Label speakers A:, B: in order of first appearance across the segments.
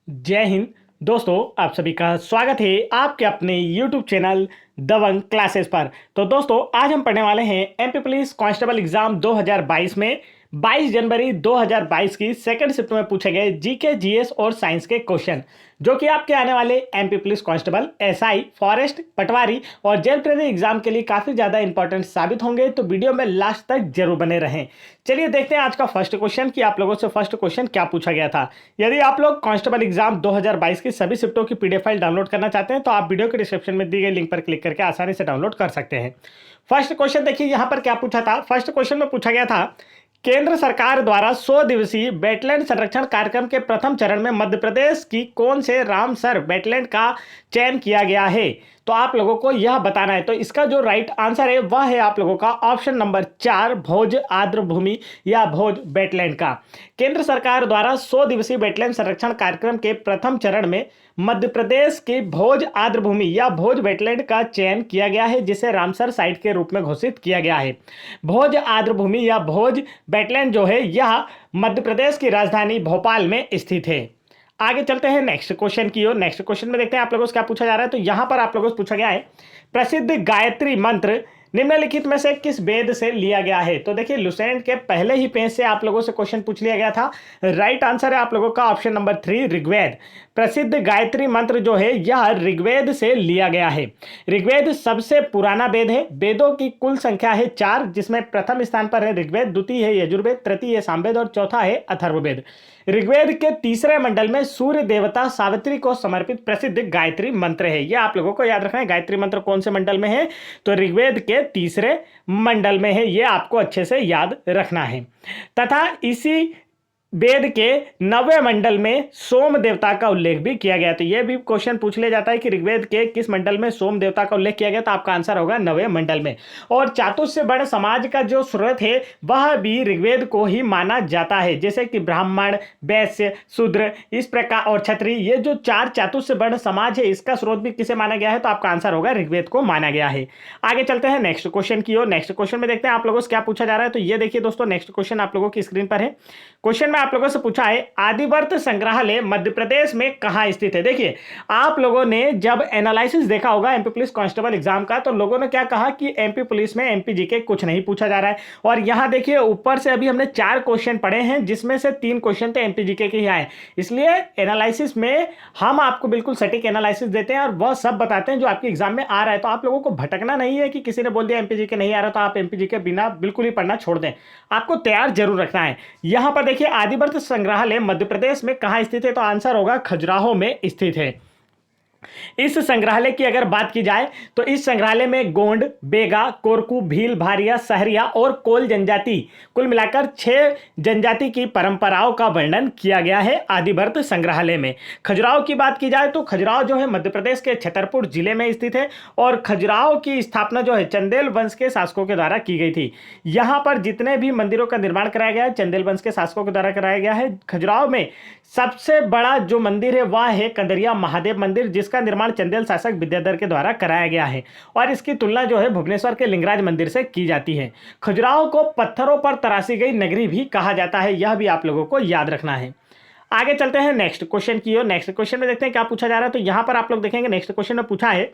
A: जय हिंद दोस्तों, आप सभी का स्वागत है आपके अपने YouTube चैनल दबंग क्लासेस पर। तो दोस्तों, आज हम पढ़ने वाले हैं एमपी पुलिस कांस्टेबल एग्जाम 2022 में 22 जनवरी 2022 की सेकंड शिफ्ट में पूछे गए जीके, जीएस और साइंस के क्वेश्चन, जो कि आपके आने वाले MP police constable, SI, forest, patwari और जेल ट्रेनिंग एग्जाम के लिए काफी ज्यादा इंपॉर्टेंट साबित होंगे। तो वीडियो में लास्ट तक जरूर बने रहें। चलिए देखते हैं आज का फर्स्ट क्वेश्चन कि आप लोगों से फर्स्ट क्वेश्चन क्या पूछा गया था। यदि आप लोग कांस्टेबल एग्जाम 2022 की सभी शिफ्टों की पीडीएफ फाइल डाउनलोड करना चाहते हैं तो आप वीडियो के डिस्क्रिप्शन में दी गई लिंक पर क्लिक करके आसानी से डाउनलोड कर सकते हैं। फर्स्ट क्वेश्चन देखिए यहां पर क्या पूछा था। फर्स्ट क्वेश्चन में पूछा गया था, केंद्र सरकार द्वारा 100 दिवसीय वेटलैंड संरक्षण कार्यक्रम के प्रथम चरण में मध्य प्रदेश की कौन से रामसर वेटलैंड का चयन किया गया है। तो आप लोगों को यह बताना है। तो इसका जो राइट आंसर है वह है आप लोगों का ऑप्शन नंबर 4, भोज आर्द्र भूमि या भोज वेटलैंड का। केंद्र सरकार द्वारा 100 दिवसीय वेटलैंड संरक्षण कार्यक्रम के प्रथम चरण में मध्य प्रदेश की भोज आर्द्र भूमि या भोज वेटलैंड का चयन किया गया है, जिसे रामसर साइट के रूप में घोषित किया गया है। भोज आर्द्र भूमि या भोज वेटलैंड जो है यह मध्य प्रदेश की राजधानी भोपाल में स्थित है। आगे चलते हैं नेक्स्ट क्वेश्चन की ओर। नेक्स्ट क्वेश्चन में देखते हैं आप लोगों से क्या पूछा जा रहा है। तो यहां पर आप लोगों से पूछा गया है, प्रसिद्ध गायत्री मंत्र निम्नलिखित में से किस वेद से लिया गया है। तो देखिए लुसेंट के पहले ही पेज से आप लोगों से क्वेश्चन पूछ लिया गया था। राइट आंसर है आप लोगों का ऑप्शन नंबर 3, ऋग्वेद। प्रसिद्ध गायत्री मंत्र जो है यह ऋग्वेद से लिया गया है। ऋग्वेद सबसे पुराना वेद है। वेदों की कुल संख्या है 4, जिसमें प्रथम स्थान पर है ऋग्वेद, द्वितीय है यजुर्वेद, तृतीय है सामवेद और चौथा है अथर्ववेद। ऋग्वेद के तीसरे मंडल में सूर्य देवता सावित्री को समर्पित प्रसिद्ध गायत्री मंत्र है। यह आप लोगों को याद रखना है। गायत्री मंत्र कौन से मंडल में है, तो ऋग्वेद के तीसरे मंडल में है। यह आपको अच्छे से याद रखना है। तथा इसी वेद के 9वें मंडल में सोम देवता का उल्लेख भी किया गया। तो यह भी क्वेश्चन पूछ लिया जाता है कि ऋग्वेद के किस मंडल में सोम देवता का उल्लेख किया गया। तो आपका आंसर होगा 9वें मंडल में। और चातुर्य वर्ण समाज का जो स्रोत है वह भी ऋग्वेद को ही माना जाता है, जैसे कि ब्राह्मण, वैश्य, शूद्र, इस प्रकार और क्षत्रिय, ये जो 4 चातुर्य वर्ण समाज है इसका स्रोत भी किसे माना गया है। तो आपका आंसर होगा ऋग्वेद को माना गया है। आगे चलते हैं नेक्स्ट क्वेश्चन की ओर। नेक्स्ट क्वेश्चन में देखते हैं आप लोगों से क्या पूछा जा रहा है। तो ये देखिए दोस्तों, नेक्स्ट क्वेश्चन आप लोगों की स्क्रीन पर है। क्वेश्चन में आप लोगों से पूछा है, आदिवर्त संग्रहालय मध्य प्रदेश में कहां स्थित है। देखिए आप लोगों ने जब एनालिसिस देखा होगा एमपी पुलिस कांस्टेबल एग्जाम का, तो लोगों ने क्या कहा कि एमपी पुलिस में एमपी के कुछ नहीं पूछा जा रहा है। और यहां देखिए ऊपर से अभी हमने 4 क्वेश्चन पढ़े हैं, जिसमें से 3 क्वेश्चन तो एमपी के ही आए। इसलिए एनालिसिस में हम आपको बिल्कुल सटीक एनालिसिस देते हैं और वह सब बताते हैं जो आपके एग्जाम में आ रहा है। तो आप लोगों को भटकना नहीं है कि किसी ने बोल दिया एमपी के नहीं आ रहा तो आप एमपी के बिना बिल्कुल ही पढ़ना छोड़ दें। आपको तैयार जरूर रखना है। यहां पर देखिए आदिवर्त संग्रहालय मध्य प्रदेश में कहां स्थित है। तो आंसर होगा खजुराहो में स्थित है। इस संग्रहालय की अगर बात की जाए तो इस संग्रहालय में गोंड, बेगा, कोरकू, भील, भारिया, सहरिया और कोल जनजाति, कुल मिलाकर 6 जनजाति की परंपराओं का वर्णन किया गया है आदिवर्त संग्रहालय में। खजुराहो की बात की जाए तो खजुराहो जो है मध्य प्रदेश के छतरपुर जिले में स्थित है और खजुराहो की स्थापना जो है चंदेल वंश के शासकों के द्वारा की गई थी। यहां पर जितने भी मंदिरों का निर्माण कराया गया है चंदेल वंश के शासकों के द्वारा कराया गया है। खजुराहो में सबसे बड़ा जो मंदिर है वह है कंदरिया महादेव मंदिर, जिसका निर्माण चंदेल शासक विद्याधर के द्वारा कराया गया है और इसकी तुलना जो है भुवनेश्वर के लिंगराज मंदिर से की जाती है। खजुराहो को पत्थरों पर तराशी गई नगरी भी कहा जाता है, यह भी आप लोगों को याद रखना है। आगे चलते हैं नेक्स्ट क्वेश्चन की ओर। नेक्स्ट क्वेश्चन में देखते हैं क्या पूछा जा रहा है। तो यहां पर आप लोग देखेंगे नेक्स्ट क्वेश्चन में पूछा है,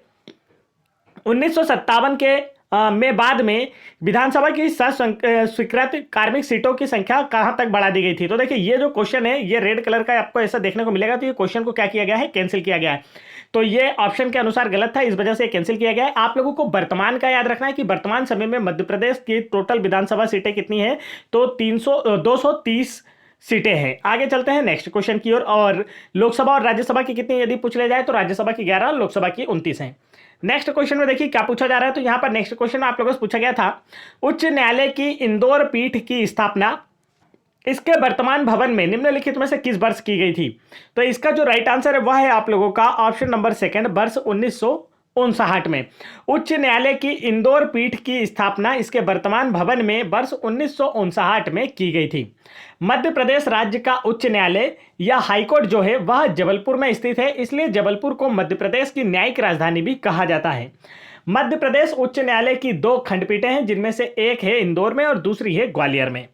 A: 1957 के में बाद में विधानसभा की स्वीकृत कार्मिक सीटों की संख्या कहां तक बढ़ा दी गई थी। तो देखिए ये जो क्वेश्चन है ये रेड कलर का आपको ऐसा देखने को मिलेगा। तो ये क्वेश्चन को क्या किया गया है, कैंसिल किया गया है। तो ये ऑप्शन के अनुसार गलत था, इस वजह से कैंसिल किया गया है। आप लोगों को वर्तमान का याद रखना है कि वर्तमान समय में मध्य प्रदेश की टोटल विधानसभा सीटें कितनी है, तो 230 सीटें हैं। आगे चलते हैं नेक्स्ट क्वेश्चन की ओर। और लोकसभा और राज्यसभा की कितनी यदि पूछ ले जाए तो राज्यसभा की 11, लोकसभा की 29 है। नेक्स्ट क्वेश्चन में देखिए क्या पूछा जा रहा है। तो यहां पर नेक्स्ट क्वेश्चन आप लोगों से पूछा गया था, उच्च न्यायालय की इंदौर पीठ की स्थापना इसके वर्तमान भवन में निम्नलिखित में से किस वर्ष की गई थी। तो इसका जो राइट आंसर है वह है आप लोगों का ऑप्शन नंबर 2, वर्ष 1959 में। उच्च न्यायालय की इंदौर पीठ की स्थापना इसके वर्तमान भवन में वर्ष 1959 में की गई थी। मध्य प्रदेश राज्य का उच्च न्यायालय या हाईकोर्ट जो है वह जबलपुर में स्थित है, इसलिए जबलपुर को मध्य प्रदेश की न्यायिक राजधानी भी कहा जाता है। मध्य प्रदेश उच्च न्यायालय की 2 खंडपीठें हैं, जिनमें से एक है इंदौर में और दूसरी है ग्वालियर में।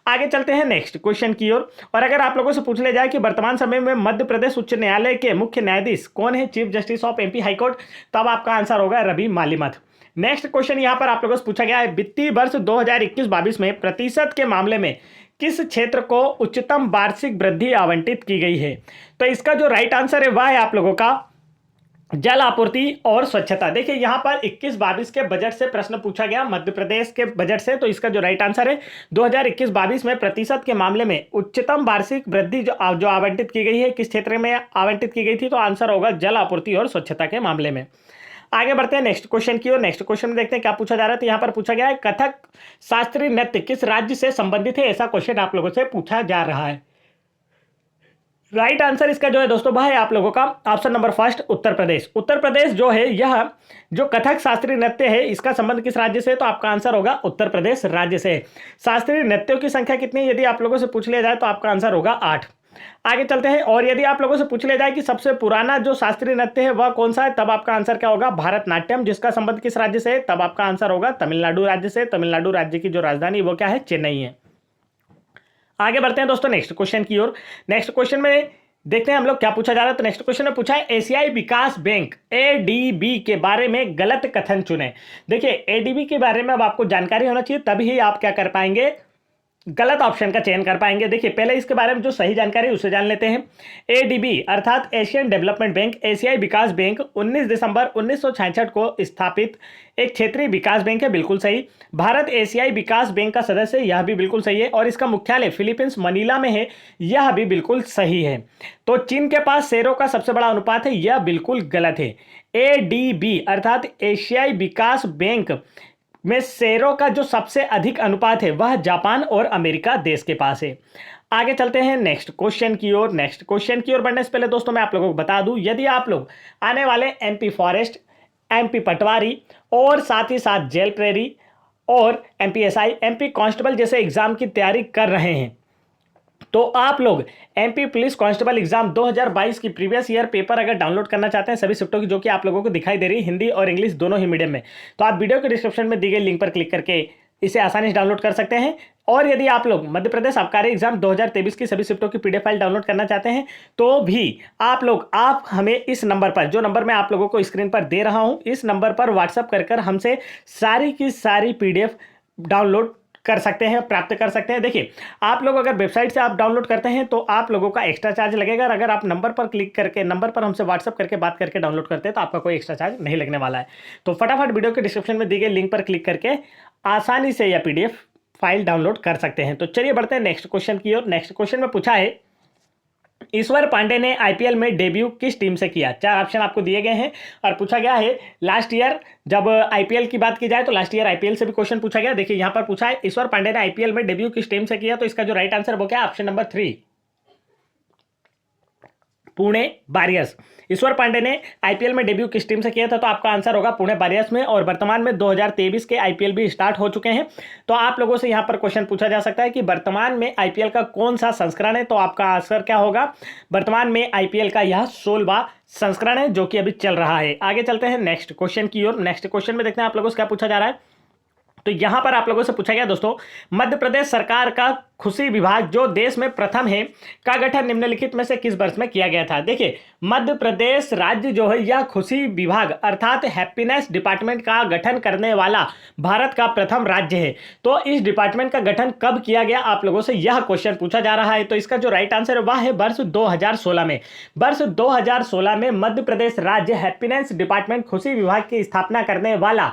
A: आगे चलते हैं नेक्स्ट क्वेश्चन की ओर। और अगर आप लोगों से पूछ लिया जाए कि वर्तमान समय में मध्य प्रदेश उच्च न्यायालय के मुख्य न्यायाधीश कौन है, chief justice of MP high court, तब आपका आंसर होगा रवि मालिमथ। नेक्स्ट क्वेश्चन यहां पर आप लोगों से पूछा गया है, वित्तीय वर्ष 2021-22 में प्रतिशत के मामले में किस क्षेत्र को उच्चतम वार्षिक वृद्धि आवंटित की गई है। तो इसका जो राइट आंसर है वह है आप लोगों का जल आपूर्ति और स्वच्छता। देखिए यहां पर 21-22 के बजट से प्रश्न पूछा गया, मध्य प्रदेश के बजट से, तो इसका जो राइट आंसर है 2021-22 में प्रतिशत के मामले में उच्चतम वार्षिक वृद्धि जो आवंटित की गई है, किस क्षेत्र में आवंटित की गई थी, तो आंसर होगा जल आपूर्ति और स्वच्छता के मामले में। आगे बढ़ते हैं नेक्स्ट क्वेश्चन की ओर। नेक्स्ट क्वेश्चन में देखते हैं क्या पूछा जा रहा है। तो यहां पर पूछा गया है, कथक शास्त्रीय नृत्य किस राज्य से संबंधित है, ऐसा क्वेश्चन आप लोगों से पूछा जा रहा है। राइट आंसर इसका जो है दोस्तों वह है आप लोगों का option number first, Uttar Pradesh. Uttar Pradesh जो है, यह जो कथक शास्त्रीय नृत्य है इसका संबंध किस राज्य से, तो आपका आंसर होगा उत्तर प्रदेश राज्य से। शास्त्रीय नृत्यों की संख्या कितनी है, यदि आप लोगों से पूछ लिया जाए तो आपका आंसर होगा 8। आगे चलते हैं, और यदि आप लोगों से पूछ लिया जाए कि सबसे पुराना जो शास्त्रीय नृत्य है वह कौन सा है, तब आपका आंसर क्या होगा, भारतनाट्यम, जिसका संबंध किस राज्य से है, तब आपका आंसर होगा तमिलनाडु राज्य से। तमिलनाडु राज्य की जो राजधानी वो क्या है, चेन्नई है। आगे बढ़ते हैं दोस्तों नेक्स्ट क्वेश्चन की ओर। नेक्स्ट क्वेश्चन में देखते हैं हम लोग क्या पूछा जा रहा है। तो नेक्स्ट क्वेश्चन में पूछा है, एशियाई विकास बैंक एडीबी के बारे में गलत कथन चुने। देखिए एडीबी के बारे में अब आपको जानकारी होना चाहिए, तभी आप क्या कर पाएंगे, गलत ऑप्शन का चयन कर पाएंगे। देखिए पहले इसके बारे में जो सही जानकारी है उसे जान लेते हैं। एडीबी अर्थात एशियन डेवलपमेंट बैंक, एशियाई विकास बैंक 19 दिसंबर 1966 को स्थापित एक क्षेत्रीय विकास बैंक है, बिल्कुल सही। भारत एशियाई विकास बैंक का सदस्य, यह भी बिल्कुल सही है। और इसका मुख्यालय फिलीपींस मनीला में है, यह भी बिल्कुल सही है। तो चीन के पास शेयरों का सबसे बड़ा अनुपात है, यह बिल्कुल गलत है। एडीबी अर्थात एशियाई विकास बैंक में शेयरों का जो सबसे अधिक अनुपात है वह जापान और अमेरिका देश के पास है। आगे चलते हैं नेक्स्ट क्वेश्चन की ओर। नेक्स्ट क्वेश्चन की ओर बढ़ने से पहले दोस्तों मैं आप लोगों को बता दूं, यदि आप लोग आने वाले एमपी फॉरेस्ट, एमपी पटवारी और साथ ही साथ जेल प्रेरी और एमपीएसआई, एमपी कांस्टेबल जैसे एग्जाम की तैयारी कर रहे हैं, तो आप लोग एमपी पुलिस कांस्टेबल एग्जाम 2022 की प्रीवियस ईयर पेपर अगर डाउनलोड करना चाहते हैं सभी शिफ्टों की, जो कि आप लोगों को दिखाई दे रही है हिंदी और इंग्लिश दोनों ही मीडियम में, तो आप वीडियो के डिस्क्रिप्शन में दी गई लिंक पर क्लिक करके इसे आसानी से डाउनलोड कर सकते हैं। और यदि आप लोग मध्य प्रदेश आबकारी एग्जाम 2023 की सभी शिफ्टों की पीडीएफ फाइल डाउनलोड करना चाहते हैं तो भी आप हमें इस नंबर पर, जो नंबर मैं आप लोगों को स्क्रीन पर दे रहा हूं, इस नंबर पर व्हाट्सएप कर हमसे सारी की सारी पीडीएफ डाउनलोड कर सकते हैं, प्राप्त कर सकते हैं। देखिए आप लोग अगर वेबसाइट से आप डाउनलोड करते हैं तो आप लोगों का एक्स्ट्रा चार्ज लगेगा, और अगर आप नंबर पर क्लिक करके, नंबर पर हमसे व्हाट्सअप करके बात करके डाउनलोड करते हैं तो आपका कोई एक्स्ट्रा चार्ज नहीं लगने वाला है। तो फटाफट वीडियो के डिस्क्रिप्शन में दी गई लिंक पर क्लिक करके आसानी से यह पीडीएफ फाइल डाउनलोड कर सकते हैं। तो चलिए बढ़ते हैं नेक्स्ट क्वेश्चन की ओर। नेक्स्ट क्वेश्चन में पूछा है, ईश्वर पांडे ने आईपीएल में डेब्यू किस टीम से किया। 4 ऑप्शन आपको दिए गए हैं और पूछा गया है लास्ट ईयर, जब आईपीएल की बात की जाए तो लास्ट ईयर आईपीएल से भी क्वेश्चन पूछा गया। देखिए यहां पर पूछा है, ईश्वर पांडे ने आईपीएल में डेब्यू किस टीम से किया, तो इसका जो राइट आंसर वो क्या है, ऑप्शन नंबर 3, पुणे वॉरियर्स। ईश्वर पांडे ने आईपीएल में डेब्यू किस टीम से किया था, तो आपका आंसर होगा पुणे वॉरियर्स में। और वर्तमान में 2023 के आईपीएल भी स्टार्ट हो चुके हैं, तो आप लोगों से यहां पर क्वेश्चन पूछा जा सकता है कि वर्तमान में आईपीएल का कौन सा संस्करण है, तो आपका आंसर क्या होगा, वर्तमान में आईपीएल का यह 16वां संस्करण है जो कि अभी चल रहा है। आगे चलते हैं नेक्स्ट क्वेश्चन की ओर। नेक्स्ट क्वेश्चन में देखते हैं आप लोगों से क्या पूछा जा रहा है। तो यहां पर आप लोगों से पूछा गया दोस्तों, मध्य प्रदेश सरकार का खुशी विभाग जो देश में प्रथम है का गठन निम्नलिखित में से किस वर्ष में किया गया था। देखिए मध्य प्रदेश राज्य जो है यह खुशी विभाग अर्थात हैप्पीनेस डिपार्टमेंट का गठन करने वाला भारत का प्रथम राज्य है। तो इस डिपार्टमेंट का गठन कब किया गया, आप लोगों से यह क्वेश्चन पूछा जा रहा है। तो इसका जो राइट आंसर है वह है वर्ष 2016 में। वर्ष 2016 में मध्य प्रदेश राज्य हैप्पीनेस डिपार्टमेंट खुशी विभाग की स्थापना करने वाला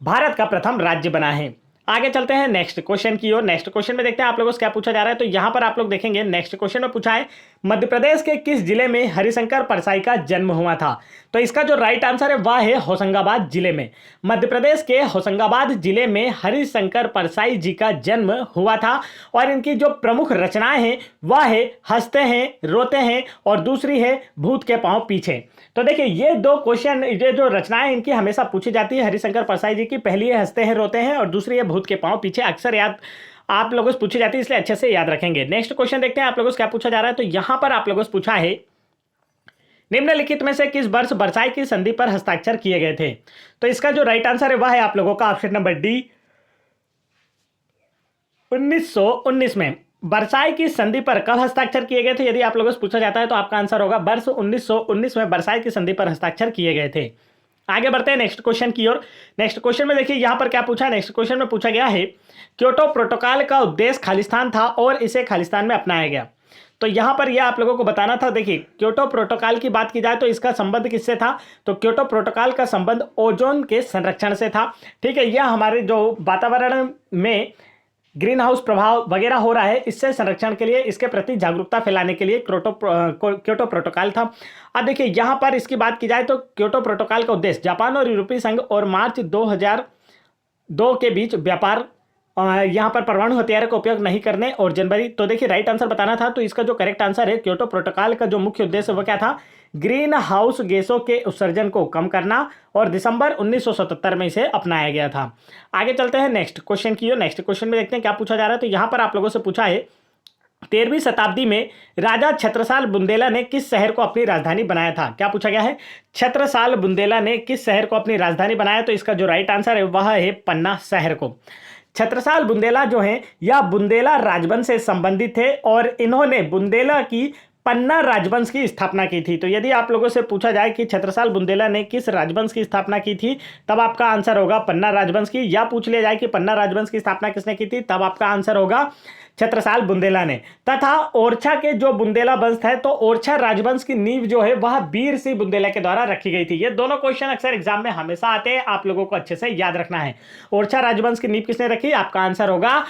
A: भारत का प्रथम राज्य बना है। आगे चलते हैं नेक्स्ट क्वेश्चन की ओर। नेक्स्ट क्वेश्चन में देखते हैं आप लोगों से क्या पूछा जा रहा है। तो यहां पर आप लोग देखेंगे नेक्स्ट क्वेश्चन में पूछा है, मध्य प्रदेश के किस जिले में हरिशंकर परसाई का जन्म हुआ था। तो इसका जो राइट आंसर है वह है होशंगाबाद जिले में। मध्य प्रदेश के होशंगाबाद जिले में हरिशंकर परसाई जी का जन्म हुआ था। और इनकी जो प्रमुख रचनाएं हैं वह है हंसते हैं रोते हैं और दूसरी है भूत के पांव पीछे। तो देखिए ये दो क्वेश्चन, ये जो रचनाएं इनकी हमेशा पूछी जाती है हरिशंकर परसाई जी की, पहली है हंसते हैं रोते हैं और दूसरी है भूत के पांव पीछे, अक्सर याद आप लोगों से पूछी जाती है, इसलिए अच्छे से याद रखेंगे। नेक्स्ट क्वेश्चन देखते हैं आप लोगों से क्या पूछा जा रहा है। तो यहां पर आप लोगों से पूछा है, निम्नलिखित में से किस वर्ष वर्साई की संधि पर हस्ताक्षर किए गए थे। तो इसका जो राइट आंसर है वह है आप लोगों का ऑप्शन नंबर डी, 1919 में वर्साई की संधि पर कब हस्ताक्षर किए गए थे? यदि आप लोगों से पूछा जाता है तो आपका आंसर होगा वर्ष 1919 में वर्साई की संधि पर हस्ताक्षर किए गए थे। आगे बढ़ते हैं नेक्स्ट क्वेश्चन की ओर। नेक्स्ट क्वेश्चन में देखिए यहां पर क्या पूछा है। नेक्स्ट क्वेश्चन में पूछा गया है क्योटो प्रोटोकॉल का उद्देश्य खालिस्तान था और इसे खालिस्तान में अपनाया गया। तो यहां पर यह आप लोगों को बताना था। देखिए क्योटो प्रोटोकॉल की बात की जाए तो इसका संबंध किससे था? तो क्योटो प्रोटोकॉल का संबंध ओजोन के संरक्षण से था। ठीक है, यह हमारे जो वातावरण में ग्रीन हाउस प्रभाव वगैरह हो रहा है, इससे संरक्षण के लिए, इसके प्रति जागरूकता फैलाने के लिए क्योटो प्रोटोकॉल था। अब देखिए यहां पर इसकी बात की जाए तो क्योटो प्रोटोकॉल का उद्देश्य जापान और यूरोपीय संघ और मार्च 2002 के बीच व्यापार, यहां पर परमाणु हथियार का उपयोग नहीं करने और जनवरी, तो देखिए राइट आंसर बताना था। तो इसका जो करेक्ट आंसर है, क्योटो प्रोटोकॉल का जो मुख्य उद्देश्य वो क्या था? ग्रीन हाउस गैसों के उत्सर्जन को कम करना, और दिसंबर 1977 में इसे अपनाया गया था। आगे चलते हैं नेक्स्ट क्वेश्चन की ओर। नेक्स्ट क्वेश्चन में देखते हैं क्या पूछा जा रहा है। तो यहां पर आप लोगों से पूछा है 13वीं शताब्दी में राजा छत्रसाल बुंदेला ने किस शहर को अपनी राजधानी बनाया था? क्या पूछा गया है? छत्रसाल बुंदेला ने किस शहर को अपनी राजधानी बनाया? तो इसका जो राइट आंसर है वह है पन्ना शहर को। छत्रसाल बुंदेला जो हैं या बुंदेला राजवंश से संबंधित थे और इन्होंने बुंदेला की पन्ना राजवंश की स्थापना की थी। तो यदि आप लोगों से पूछा जाए कि छत्रसाल बुंदेला ने किस राजवंश की स्थापना की थी, तब आपका आंसर होगा पन्ना राजवंश की। या पूछ लिया जाए कि पन्ना राजवंश की स्थापना किसने की थी, तब आपका आंसर होगा छत्रसाल बुंदेला ने। तथा ओरछा के जो बुंदेला वंश है, तो ओरछा राजवंश की नींव जो है वह वीर सिंह बुंदेला के द्वारा रखी गई थी। ये दोनों क्वेश्चन अक्सर एग्जाम में हमेशा आते हैं, आप लोगों को अच्छे से याद रखना है। ओरछा राजवंश की नींव किसने रखी? आपका आंसर होगा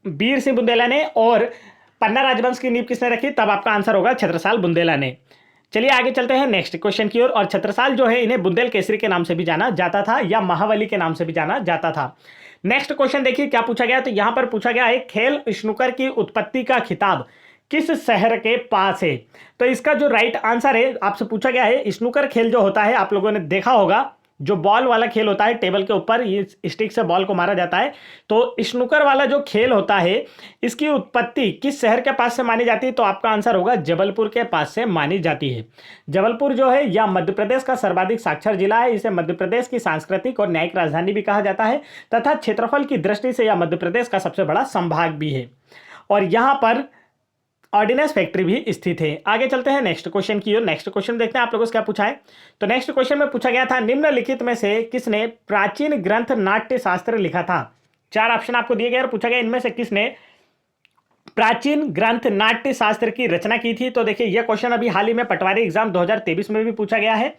A: वीर सिंह बुंदेला ने। और पन्ना राजवंश की नींव किसने रखी? तब आपका आंसर होगा छत्रसाल बुंदेला ने। चलिए आगे चलते हैं नेक्स्ट क्वेश्चन की ओर। और छत्रसाल जो है इन्हें बुंदेल केसरी के नाम से भी जाना जाता था या महाबली के नाम से भी जाना जाता था। नेक्स्ट क्वेश्चन देखिए क्या पूछा गया। तो यहां पर पूछा गया है खेल स्नूकर की उत्पत्ति का खिताब किस शहर के पास है? तो इसका जो राइट आंसर है, आपसे पूछा गया है स्नूकर खेल जो होता है, आप लोगों ने देखा होगा, जो बॉल वाला खेल होता है, टेबल के ऊपर ये स्टिक से बॉल को मारा जाता है। तो स्नूकर वाला जो खेल होता है, इसकी उत्पत्ति किस शहर के पास से मानी जाती है? तो आपका आंसर होगा जबलपुर के पास से मानी जाती है। जबलपुर जो है यह मध्य प्रदेश का सर्वाधिक साक्षर जिला है। इसे मध्य प्रदेश की सांस्कृतिक और न्यायिक राजधानी भी कहा जाता है तथा क्षेत्रफल की दृष्टि से यह मध्य प्रदेश का सबसे बड़ा संभाग भी है और यहाँ पर ऑर्डिनेंस फैक्ट्री भी स्थित है। आगे चलते हैं नेक्स्ट क्वेश्चन की ओर। नेक्स्ट क्वेश्चन देखते हैं आप लोगों से क्या पूछा है। तो नेक्स्ट क्वेश्चन में पूछा गया था निम्नलिखित में से किसने प्राचीन ग्रंथ नाट्य शास्त्र लिखा था? 4 ऑप्शन आपको दिए गए और पूछा गया इनमें से किसने प्राचीन ग्रंथ नाट्य शास्त्र की रचना की थी। तो देखिए यह क्वेश्चन अभी हाल ही में पटवारी एग्जाम 2023 में भी पूछा गया है,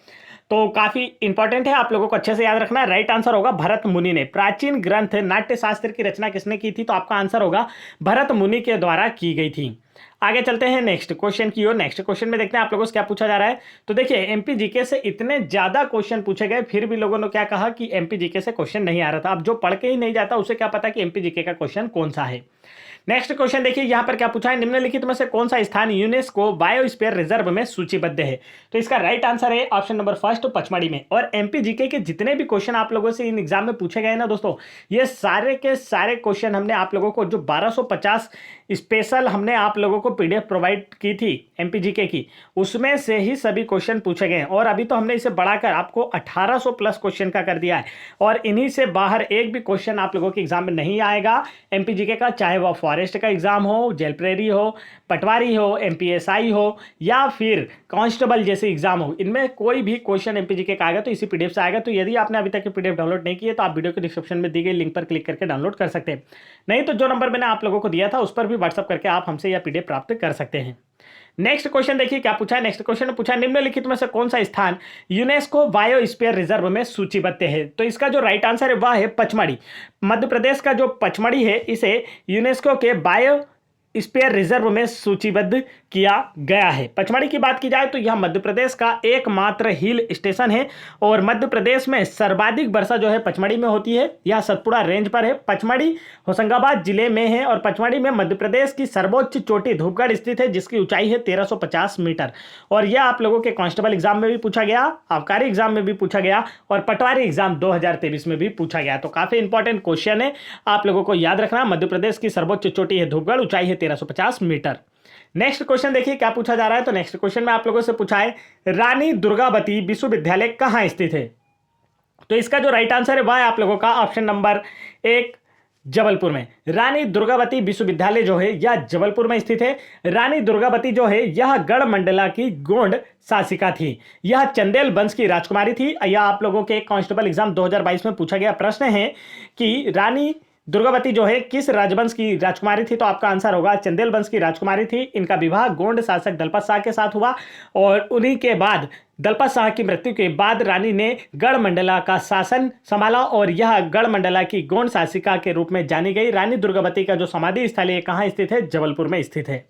A: तो काफी इंपॉर्टेंट है, आप लोगों को अच्छे से याद रखना है। राइट आंसर होगा भरत मुनि ने। प्राचीन ग्रंथ नाट्य शास्त्र की रचना किसने की थी? तो आपका आंसर होगा भरत मुनि के द्वारा की गई थी। आगे चलते हैं नेक्स्ट क्वेश्चन की ओर। नेक्स्ट क्वेश्चन में देखते हैं आप लोगों से क्या पूछा जा रहा है। तो देखिए एमपी जीके से इतने ज्यादा क्वेश्चन पूछे गए, फिर भी लोगों ने क्या कहा कि एमपी जीके से क्वेश्चन नहीं आ रहा था। अब जो पढ़ के ही नहीं जाता उसे क्या पता कि एमपी जीके का क्वेश्चन कौन सा है। नेक्स्ट क्वेश्चन देखिए यहां पर क्या पूछा है, निम्नलिखित में से कौन सा स्थान यूनेस्को बायोस्फीयर रिजर्व में सूचीबद्ध है? तो इसका राइट आंसर है ऑप्शन नंबर फर्स्ट पचमढ़ी में। और एमपी जीके के जितने भी क्वेश्चन आप लोगों से इन एग्जाम में पूछे गए ना दोस्तों, ये सारे के सारे क्वेश्चन हमने आप लोगों को जो 1250 स्पेशल हमने आप लोगों को पीडीएफ प्रोवाइड की थी एमपी जीके की, उसमें से ही सभी क्वेश्चन पूछे गए हैं। और अभी तो हमने इसे बढ़ाकर आपको 1800 प्लस क्वेश्चन का कर दिया है और इन्हीं से बाहर एक भी क्वेश्चन आप लोगों के एग्जाम में नहीं आएगा एमपी जीके का, चाहे वह फॉरेस्ट का एग्जाम हो, जेल प्रेरी हो, पटवारी हो, एमपीएसआई हो या फिर कांस्टेबल जैसे एग्जाम हो, इनमें कोई भी क्वेश्चन एमपी जीके का आएगा तो इसी पीडीएफ से आएगा। तो यदि आपने अभी तक पीडीएफ डाउनलोड नहीं किए तो आप वीडियो के डिस्क्रिप्शन में दी गई लिंक पर क्लिक करके डाउनलोड कर सकते हैं, नहीं तो जो नंबर मैंने आप लोगों को दिया था उस पर भी व्हाट्सअप करके आप हमसे यह पीडीएफ प्राप्त कर सकते हैं। नेक्स्ट क्वेश्चन देखिए क्या पूछा है। नेक्स्ट क्वेश्चन पूछा निम्नलिखित में से कौन सा स्थान यूनेस्को बायोस्फीयर रिजर्व में सूचीबद्ध है? तो इसका जो राइट आंसर है वह है पचमढ़ी। मध्य प्रदेश का जो पचमढ़ी है इसे यूनेस्को के बायोस्फीयर रिजर्व में सूचीबद्ध किया गया है। पचमढ़ी की बात की जाए तो यह मध्य प्रदेश का एकमात्र हिल स्टेशन है और मध्य प्रदेश में सर्वाधिक वर्षा जो है पचमढ़ी में होती है। यह सतपुड़ा रेंज पर है। पचमढ़ी होशंगाबाद जिले में है और पचमढ़ी में मध्य प्रदेश की सर्वोच्च चोटी धूपगढ़ स्थित है जिसकी ऊंचाई है 1350 मीटर। और यह आप लोगों के कांस्टेबल एग्जाम में भी पूछा गया, आबकारी एग्जाम में भी पूछा गया और पटवारी एग्जाम 2023 में भी पूछा गया। तो काफी इंपॉर्टेंट क्वेश्चन है, आप लोगों को याद रखना। मध्य प्रदेश की सर्वोच्च चोटी है धूपगढ़, ऊंचाई है 1350 मीटर। नेक्स्ट क्वेश्चन देखिए क्या पूछा जा रहा है। तो नेक्स्ट क्वेश्चन में आप लोगों से पूछा है रानी दुर्गावती विश्वविद्यालय कहाँ स्थित है? तो इसका जो राइट आंसर है वह है आप लोगों का ऑप्शन नंबर 1 जबलपुर में। रानी दुर्गावती विश्वविद्यालय जो है यह जबलपुर में स्थित है। रानी दुर्गावती जो है यह गढ़मंडला की गोंड शासिका थी। यह चंदेल वंश की राजकुमारी थी। यह आप लोगों के कांस्टेबल एग्जाम 2022 में पूछा गया प्रश्न है कि रानी दुर्गावती जो है किस राजवंश की राजकुमारी थी, तो आपका आंसर होगा चंदेल वंश की राजकुमारी थी। इनका विवाह गोंड शासक दलपत शाह के साथ हुआ और उन्हीं के बाद दलपत शाह की मृत्यु के बाद रानी ने गढ़मंडला का शासन संभाला और यह गढ़मंडला की गोंड शासिका के रूप में जानी गई। रानी दुर्गावती का जो समाधि स्थल है कहाँ स्थित है? जबलपुर में स्थित है।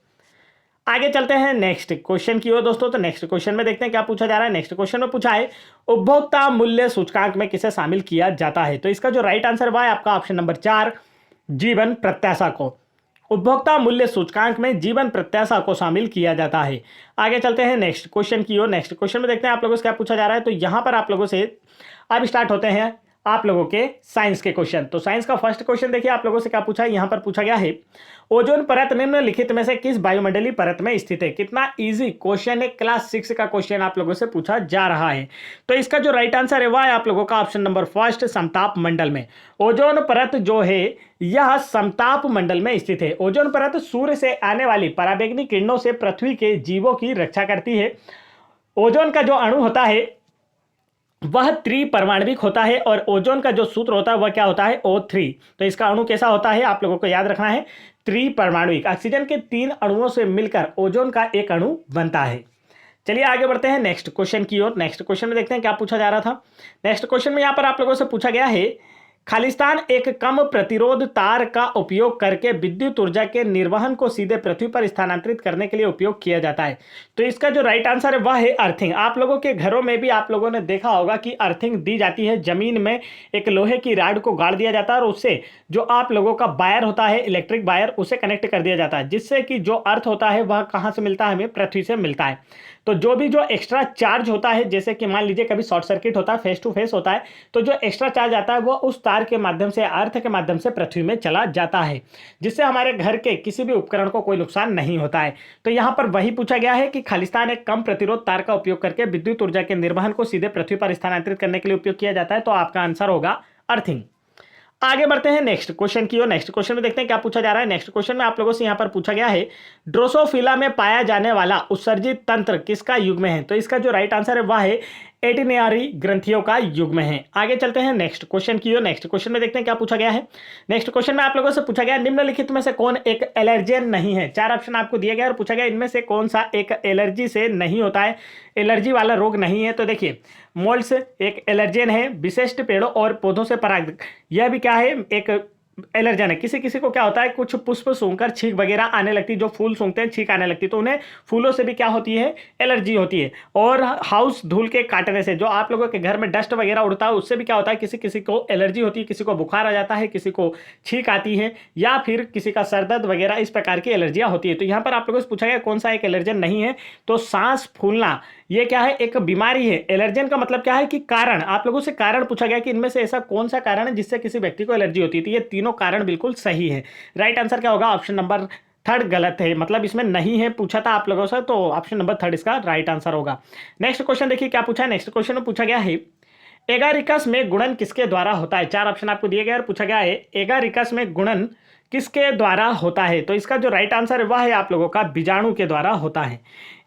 A: आगे चलते हैं नेक्स्ट क्वेश्चन की ओर दोस्तों। तो नेक्स्ट क्वेश्चन में देखते हैं क्या पूछा जा रहा है। नेक्स्ट क्वेश्चन में पूछा है उपभोक्ता मूल्य सूचकांक में किसे शामिल किया जाता है? तो इसका जो राइट आंसर हुआ है आपका ऑप्शन नंबर 4 जीवन प्रत्याशा को। उपभोक्ता मूल्य सूचकांक में जीवन प्रत्याशा को शामिल किया जाता है। आगे चलते हैं नेक्स्ट क्वेश्चन की ओर। नेक्स्ट क्वेश्चन में देखते हैं आप लोगों से क्या पूछा जा रहा है। तो यहां पर आप लोगों से अब स्टार्ट होते हैं आप लोगों के साइंस के क्वेश्चन। तो साइंस का फर्स्ट क्वेश्चन देखिए आप लोगों से क्या पूछा है। यहां पर पूछा गया है ओजोन परत निम्नलिखित में से किस वायुमंडलीय परत में स्थित है? कितना इजी क्वेश्चन है, क्लास 6 का क्वेश्चन आप लोगों से पूछा जा रहा है। तो इसका जो राइट आंसर है वह है आप लोगों का ऑप्शन नंबर फर्स्ट समताप मंडल में। ओजोन परत जो है यह समताप मंडल में स्थित है। ओजोन परत सूर्य से आने वाली पराबैंगनी किरणों से पृथ्वी के जीवों की रक्षा करती है। ओजोन का जो अणु होता है वह त्रिपरमाणविक होता है और ओजोन का जो सूत्र होता है वह क्या होता है? O3। तो इसका अणु कैसा होता है आप लोगों को याद रखना है, त्रिपरमाणविक। ऑक्सीजन के 3 अणुओं से मिलकर ओजोन का एक अणु बनता है। चलिए आगे बढ़ते हैं नेक्स्ट क्वेश्चन की ओर। नेक्स्ट क्वेश्चन में देखते हैं क्या पूछा जा रहा था। नेक्स्ट क्वेश्चन में यहां पर आप लोगों से पूछा गया है खालिस्तान एक कम प्रतिरोध तार का उपयोग करके विद्युत ऊर्जा के निर्वहन को सीधे पृथ्वी पर स्थानांतरित करने के लिए उपयोग किया जाता है। तो इसका जो राइट आंसर है वह है अर्थिंग। आप लोगों के घरों में भी आप लोगों ने देखा होगा कि अर्थिंग दी जाती है। जमीन में एक लोहे की राड को गाड़ दिया जाता है और उससे जो आप लोगों का वायर होता है, इलेक्ट्रिक वायर, उसे कनेक्ट कर दिया जाता है, जिससे कि जो अर्थ होता है वह कहाँ से मिलता है? हमें पृथ्वी से मिलता है। तो जो भी जो एक्स्ट्रा चार्ज होता है, जैसे कि मान लीजिए कभी शॉर्ट सर्किट होता है, फेस टू फेस होता है, तो जो एक्स्ट्रा चार्ज आता है वो उस तार के माध्यम से, अर्थ के माध्यम से पृथ्वी में चला जाता है, जिससे हमारे घर के किसी भी उपकरण को कोई नुकसान नहीं होता है। तो यहाँ पर वही पूछा गया है कि खालिस्तान एक कम प्रतिरोध तार का उपयोग करके विद्युत ऊर्जा के निर्वहन को सीधे पृथ्वी पर स्थानांतरित करने के लिए उपयोग किया जाता है। तो आपका आंसर होगा अर्थिंग। आगे बढ़ते हैं नेक्स्ट क्वेश्चन की ओर। नेक्स्ट क्वेश्चन में देखते हैं क्या पूछा जा रहा है। नेक्स्ट क्वेश्चन में आप लोगों से यहां पर पूछा गया है ड्रोसोफिला में पाया जाने वाला उत्सर्जित तंत्र किसका युग्म है? तो इसका जो राइट आंसर है वह है एटिनियारी ग्रंथियों का युग्म है। आगे चलते हैं नेक्स्ट क्वेश्चन की ओर। नेक्स्ट क्वेश्चन में देखते हैं क्या पूछा गया है। नेक्स्ट क्वेश्चन में आप लोगों से पूछा गया निम्नलिखित में से कौन एक एलर्जेन नहीं है? 4 ऑप्शन आपको दिया गया और पूछा गया इनमें से कौन सा एक एलर्जी से नहीं होता है, एलर्जी वाला रोग नहीं है। तो देखिए मोल्ड्स एक एलर्जेन है, विशिष्ट पेड़ों और पौधों से पराग, यह भी क्या है? एक एलर्जन है। किसी किसी को क्या होता है, कुछ पुष्प सूंघकर छींक वगैरह आने लगती है, जो फूल सूंघते हैं छींक आने लगती है, तो उन्हें फूलों से भी क्या होती है? एलर्जी होती है। और हाउस धूल के काटने से, जो आप लोगों के घर में डस्ट वगैरह उड़ता है, उससे भी क्या होता है? किसी किसी को एलर्जी होती है, किसी को बुखार आ जाता है, किसी को छींक आती है, या फिर किसी का सर दर्द वगैरह, इस प्रकार की एलर्जियां होती है। तो यहाँ पर आप लोगों से पूछा गया कौन सा एक एलर्जन नहीं है? तो सांस फूलना ये क्या है? एक बीमारी है। एलर्जन का मतलब क्या है कि कारण। आप लोगों से कारण पूछा गया कि इनमें से ऐसा कौन सा कारण है जिससे किसी व्यक्ति को एलर्जी होती है। तो ये तीनों कारण बिल्कुल सही है। राइट आंसर क्या होगा? ऑप्शन नंबर 3 गलत है, मतलब इसमें नहीं है, पूछा था आप लोगों से, तो ऑप्शन नंबर 3 इसका राइट आंसर होगा। नेक्स्ट क्वेश्चन देखिए क्या पूछा है। नेक्स्ट क्वेश्चन में पूछा गया है एगारिकस में गुणन किसके द्वारा होता है? 4 ऑप्शन आपको दिए गए और पूछा गया है एगारिकस में गुणन किसके द्वारा होता है? तो इसका जो राइट आंसर है वह है आप लोगों का बीजाणु के द्वारा होता है।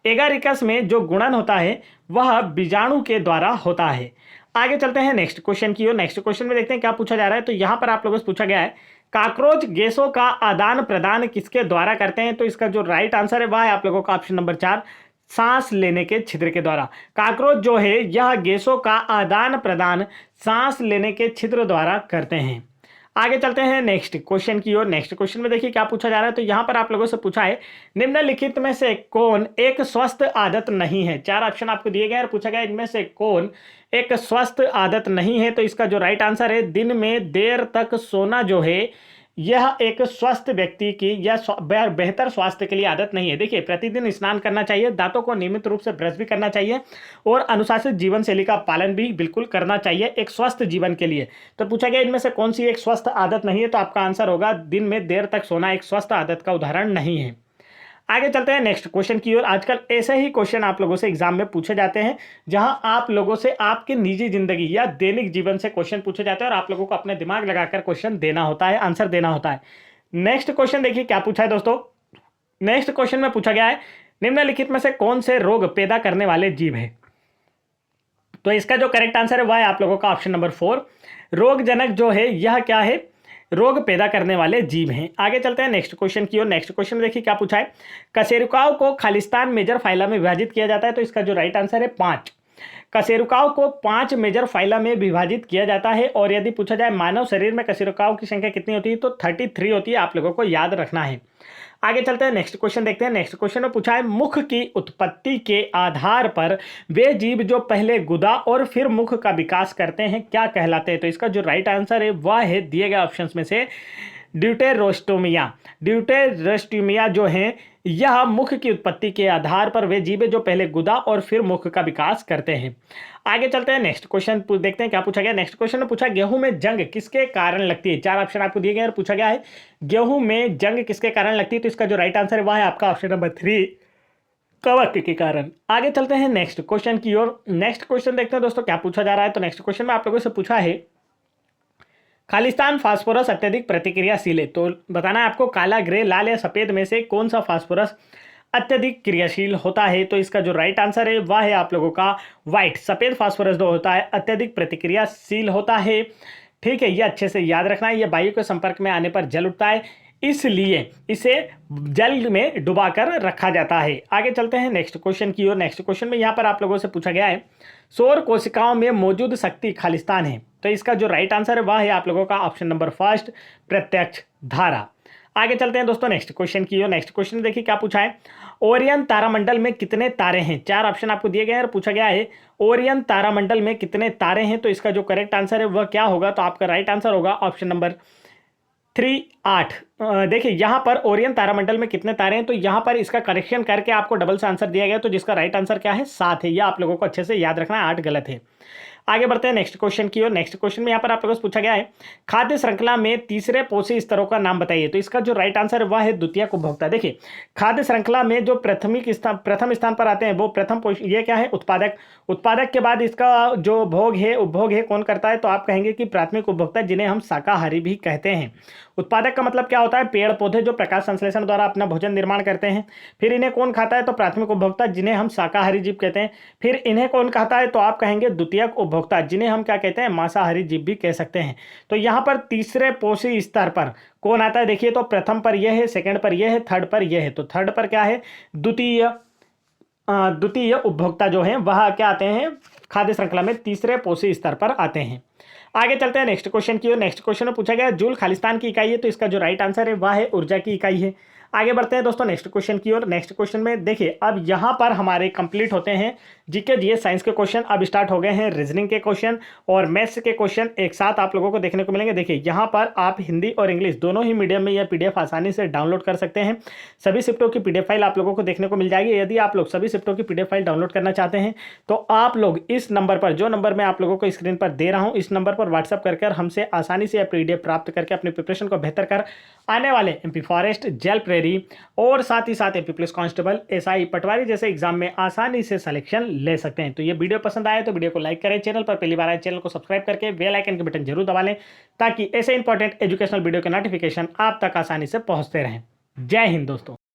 A: एगारिकस में जो गुणन होता है वह बीजाणु के द्वारा होता है। आगे चलते हैं नेक्स्ट क्वेश्चन की ओर। नेक्स्ट क्वेश्चन में देखते हैं क्या पूछा जा रहा है। तो यहां पर आप लोगों से पूछा गया है कॉकरोच गैसों का आदान प्रदान किसके द्वारा करते हैं? तो इसका जो राइट आंसर है वह है आप लोगों का ऑप्शन नंबर 4 सांस लेने के छिद्र के द्वारा। कॉकरोच जो है यह गैसों का आदान प्रदान सांस लेने के छिद्र द्वारा करते हैं। आगे चलते हैं नेक्स्ट क्वेश्चन की ओर। नेक्स्ट क्वेश्चन में देखिए क्या पूछा जा रहा है। तो यहां पर आप लोगों से पूछा है निम्नलिखित में से कौन एक स्वस्थ आदत नहीं है? 4 ऑप्शन आपको दिए गए और पूछा गया इनमें से कौन एक स्वस्थ आदत नहीं है? तो इसका जो राइट आंसर है दिन में देर तक सोना जो है यह एक स्वस्थ व्यक्ति की या बेहतर स्वास्थ्य के लिए आदत नहीं है। देखिए प्रतिदिन स्नान करना चाहिए, दांतों को नियमित रूप से ब्रश भी करना चाहिए और अनुशासित जीवन शैली का पालन भी बिल्कुल करना चाहिए एक स्वस्थ जीवन के लिए। तो पूछा गया इनमें से कौन सी एक स्वस्थ आदत नहीं है? तो आपका आंसर होगा दिन में देर तक सोना एक स्वस्थ आदत का उदाहरण नहीं है। आगे चलते हैं नेक्स्ट क्वेश्चन की ओर। आजकल ऐसे ही क्वेश्चन आप लोगों से एग्जाम में पूछे जाते हैं, जहां आप लोगों से आपके निजी जिंदगी या दैनिक जीवन से क्वेश्चन पूछे जाते हैं और आप लोगों को अपने दिमाग लगाकर क्वेश्चन देना होता है, आंसर देना होता है। नेक्स्ट क्वेश्चन देखिए क्या पूछा है दोस्तों। नेक्स्ट क्वेश्चन में पूछा गया है, निम्नलिखित में से कौन से रोग पैदा करने वाले जीव है। तो इसका जो करेक्ट आंसर है वह है आप लोगों का ऑप्शन नंबर 4। रोगजनक जो है यह क्या है, रोग पैदा करने वाले जीव हैं। आगे चलते हैं नेक्स्ट क्वेश्चन की ओर। नेक्स्ट क्वेश्चन में देखिए क्या पूछा है, कशेरुकाओं को खालिस्तान मेजर फाइला में विभाजित किया जाता है। तो इसका जो राइट आंसर है 5। कशेरुकाओं को 5 मेजर फाइला में विभाजित किया जाता है। और यदि पूछा जाए मानव शरीर में कशेरुकाओं की संख्या कितनी होती है, तो 33 होती है, आप लोगों को याद रखना है। आगे चलते हैं नेक्स्ट क्वेश्चन देखते हैं। नेक्स्ट क्वेश्चन में पूछा है, मुख की उत्पत्ति के आधार पर वे जीव जो पहले गुदा और फिर मुख का विकास करते हैं क्या कहलाते हैं। तो इसका जो राइट आंसर है वह है दिए गए ऑप्शंस में से ड्यूटेरोस्टोमिया। ड्यूटेरोस्टोमिया जो है यह मुख की उत्पत्ति के आधार पर वे जीव जो पहले गुदा और फिर मुख का विकास करते हैं। आगे चलते हैं नेक्स्ट क्वेश्चन देखते हैं क्या पूछा गया। नेक्स्ट क्वेश्चन में पूछा, गेहूं में जंग किसके कारण लगती है। 4 ऑप्शन आपको दिए गए और पूछा गया है गेहूं में जंग किसके कारण लगती है। तो इसका जो राइट आंसर है वह है आपका ऑप्शन नंबर 3, कवक के कारण। आगे चलते हैं नेक्स्ट क्वेश्चन की ओर। नेक्स्ट क्वेश्चन देखते हैं दोस्तों क्या पूछा जा रहा है। तो नेक्स्ट क्वेश्चन में आप लोगों से पूछा है, खालिस्तान फास्फोरस अत्यधिक प्रतिक्रियाशील है। तो बताना है आपको काला, ग्रे, लाल या सफेद में से कौन सा फास्फोरस अत्यधिक क्रियाशील होता है। तो इसका जो राइट आंसर है वह है आप लोगों का व्हाइट। सफेद फास्फोरस जो होता है अत्यधिक प्रतिक्रियाशील होता है। ठीक है, ये अच्छे से याद रखना है। ये वायु के संपर्क में आने पर जल उठता है, इसलिए इसे जल में डुबाकर रखा जाता है। आगे चलते हैं नेक्स्ट क्वेश्चन की ओर। नेक्स्ट क्वेश्चन में यहाँ पर आप लोगों से पूछा गया है, सौर कोशिकाओं में मौजूद शक्ति खालिस्तान है। तो इसका जो राइट आंसर है वह है आप लोगों का ऑप्शन नंबर 1, प्रत्यक्ष धारा। आगे चलते हैं दोस्तों नेक्स्ट क्वेश्चन की ओर। नेक्स्ट क्वेश्चन देखिए क्या पूछा है, ओरियन तारामंडल में कितने तारे हैं। 4 ऑप्शन आपको दिए गए हैं और पूछा गया है ओरियन तारामंडल में कितने तारे हैं। तो इसका जो करेक्ट आंसर है वह क्या होगा। तो आपका राइट आंसर होगा ऑप्शन नंबर 3, 8। देखिए यहाँ पर ओरियन तारामंडल में कितने तारे हैं, तो यहाँ पर इसका करेक्शन करके आपको डबल से आंसर दिया गया, तो जिसका राइट आंसर क्या है 7 है। यह आप लोगों को अच्छे से याद रखना है, 8 गलत है। आगे बढ़ते हैं नेक्स्ट क्वेश्चन की ओर। नेक्स्ट क्वेश्चन में यहाँ पर आप लोगों से पूछा गया है, खाद्य श्रृंखला में तीसरे पोषी स्तरों का नाम बताइए। तो इसका जो राइट आंसर है वह है द्वितीयक उपभोक्ता। देखिए खाद्य श्रृंखला में जो प्रथम स्थान पर आते हैं वो ये क्या है, उत्पादक। उत्पादक के बाद इसका जो उपभोग है कौन करता है। तो आप कहेंगे कि प्राथमिक उपभोक्ता, जिन्हें हम शाकाहारी भी कहते हैं। उत्पादक का मतलब क्या होता है, पेड़ पौधे जो प्रकाश संश्लेषण द्वारा अपना भोजन निर्माण करते हैं। फिर इन्हें कौन खाता है, तो प्राथमिक उपभोक्ता, जिन्हें हम शाकाहारी जीव कहते हैं। फिर इन्हें कौन खाता है, तो आप कहेंगे द्वितीयक उपभोक्ता, जिन्हें हम क्या कहते हैं, मांसाहारी जीव भी कह सकते हैं। तो यहाँ पर तीसरे पोषी स्तर पर कौन आता है, देखिए तो प्रथम पर यह है, सेकंड पर यह है, थर्ड पर यह है। तो थर्ड पर क्या है, द्वितीय उपभोक्ता जो है वह क्या आते हैं, खाद्य श्रृंखला में तीसरे पोषी स्तर पर आते हैं। आगे चलते हैं नेक्स्ट क्वेश्चन की ओर। नेक्स्ट क्वेश्चन में पूछा गया जूल खालिस्तान की इकाई है। तो इसका जो राइट आंसर है वह है ऊर्जा की इकाई है। आगे बढ़ते हैं दोस्तों नेक्स्ट क्वेश्चन की ओर। नेक्स्ट क्वेश्चन में देखिए अब यहाँ पर हमारे कंप्लीट होते हैं जीके जीएस साइंस के क्वेश्चन। अब स्टार्ट हो गए हैं रीजनिंग के क्वेश्चन और मैथ्स के क्वेश्चन एक साथ आप लोगों को देखने को मिलेंगे। देखिए यहाँ पर आप हिंदी और इंग्लिश दोनों ही मीडियम में यह पीडीएफ आसानी से डाउनलोड कर सकते हैं। सभी शिफ्टों की पीडीएफ फाइल आप लोगों को देखने को मिल जाएगी। यदि आप लोग सभी शिफ्टों की पीडीएफ फाइल डाउनलोड करना चाहते हैं तो आप लोग इस नंबर पर, जो नंबर मैं आप लोगों को स्क्रीन पर दे रहा हूँ, इस नंबर पर व्हाट्सअप कर हमसे आसानी से पीडीएफ प्राप्त करके अपनी प्रिपरेशन को बेहतर कर आने वाले एमपी फॉरेस्ट, जेल प्रेरी और साथ ही साथ एमपी पुलिस कांस्टेबल, एसआई, पटवारी जैसे एग्जाम में आसानी से सिलेक्शन ले सकते हैं। तो ये वीडियो पसंद आए तो वीडियो को लाइक करें, चैनल पर पहली बार आए चैनल को सब्सक्राइब करके बेल आइकन के बटन जरूर दबा लें, ताकि ऐसे इंपॉर्टेंट एजुकेशनल वीडियो के नोटिफिकेशन आप तक आसानी से पहुंचते रहें। जय हिंद दोस्तों।